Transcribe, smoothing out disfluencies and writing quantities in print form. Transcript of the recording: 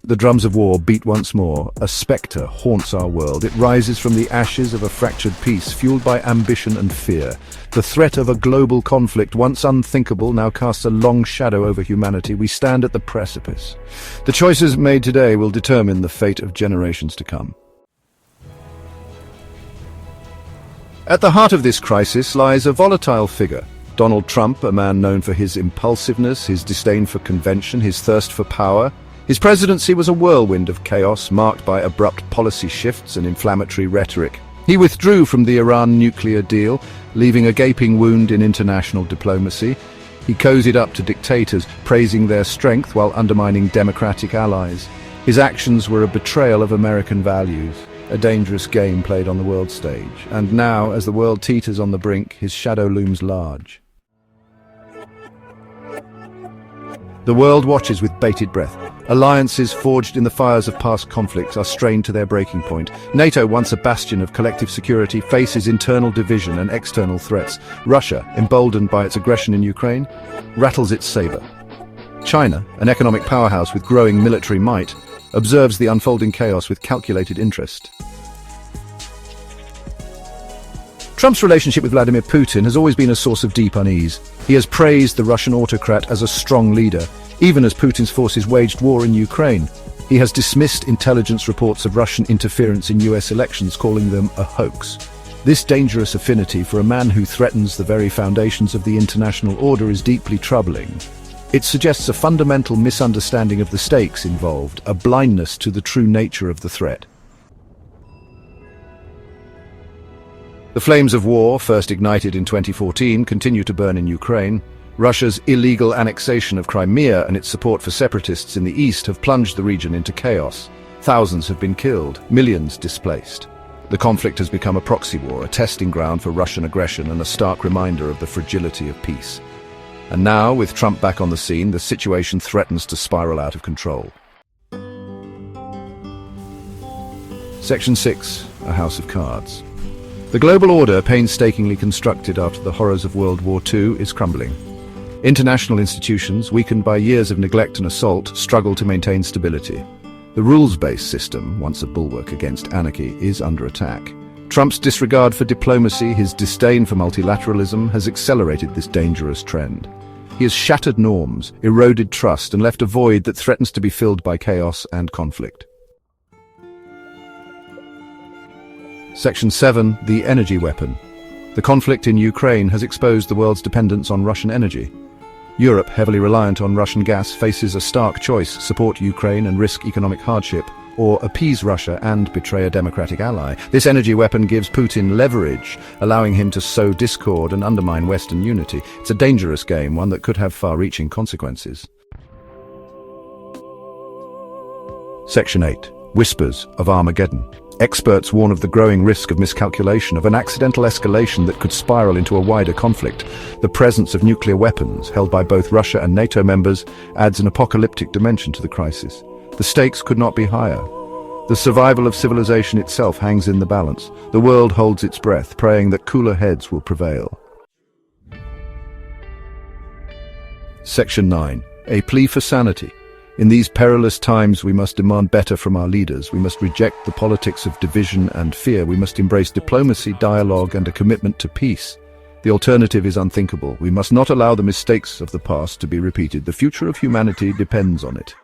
The drums of war beat once more. A spectre haunts our world. It rises from the ashes of a fractured peace, fueled by ambition and fear. The threat of a global conflict, once unthinkable, now casts a long shadow over humanity. We stand at the precipice. The choices made today will determine the fate of generations to come. At the heart of this crisis lies a volatile figure. Donald Trump, a man known for his impulsiveness, his disdain for convention, his thirst for power. His presidency was a whirlwind of chaos, marked by abrupt policy shifts and inflammatory rhetoric. He withdrew from the Iran nuclear deal, leaving a gaping wound in international diplomacy. He cozied up to dictators, praising their strength while undermining democratic allies. His actions were a betrayal of American values, a dangerous game played on the world stage. And now, as the world teeters on the brink, his shadow looms large. The world watches with bated breath. Alliances forged in the fires of past conflicts are strained to their breaking point. NATO, once a bastion of collective security, faces internal division and external threats. Russia, emboldened by its aggression in Ukraine, rattles its saber. China, an economic powerhouse with growing military might, observes the unfolding chaos with calculated interest. Trump's relationship with Vladimir Putin has always been a source of deep unease. He has praised the Russian autocrat as a strong leader, even as Putin's forces waged war in Ukraine. He has dismissed intelligence reports of Russian interference in US elections, calling them a hoax. This dangerous affinity for a man who threatens the very foundations of the international order is deeply troubling. It suggests a fundamental misunderstanding of the stakes involved, a blindness to the true nature of the threat. The flames of war, first ignited in 2014, continue to burn in Ukraine. Russia's illegal annexation of Crimea and its support for separatists in the east have plunged the region into chaos. Thousands have been killed, millions displaced. The conflict has become a proxy war, a testing ground for Russian aggression and a stark reminder of the fragility of peace. And now, with Trump back on the scene, the situation threatens to spiral out of control. Section 6. A House of Cards. The global order, painstakingly constructed after the horrors of World War II, is crumbling. International institutions, weakened by years of neglect and assault, struggle to maintain stability. The rules-based system, once a bulwark against anarchy, is under attack. Trump's disregard for diplomacy, his disdain for multilateralism, has accelerated this dangerous trend. He has shattered norms, eroded trust, and left a void that threatens to be filled by chaos and conflict. Section 7. The Energy Weapon. The conflict in Ukraine has exposed the world's dependence on Russian energy. Europe, heavily reliant on Russian gas, faces a stark choice: support Ukraine and risk economic hardship, or appease Russia and betray a democratic ally. This energy weapon gives Putin leverage, allowing him to sow discord and undermine Western unity. It's a dangerous game, one that could have far-reaching consequences. Section 8. Whispers of Armageddon. Experts warn of the growing risk of miscalculation, of an accidental escalation that could spiral into a wider conflict. The presence of nuclear weapons, held by both Russia and NATO members, adds an apocalyptic dimension to the crisis. The stakes could not be higher. The survival of civilization itself hangs in the balance. The world holds its breath, praying that cooler heads will prevail. Section 9. A Plea for Sanity. In these perilous times, we must demand better from our leaders. We must reject the politics of division and fear. We must embrace diplomacy, dialogue, and a commitment to peace. The alternative is unthinkable. We must not allow the mistakes of the past to be repeated. The future of humanity depends on it.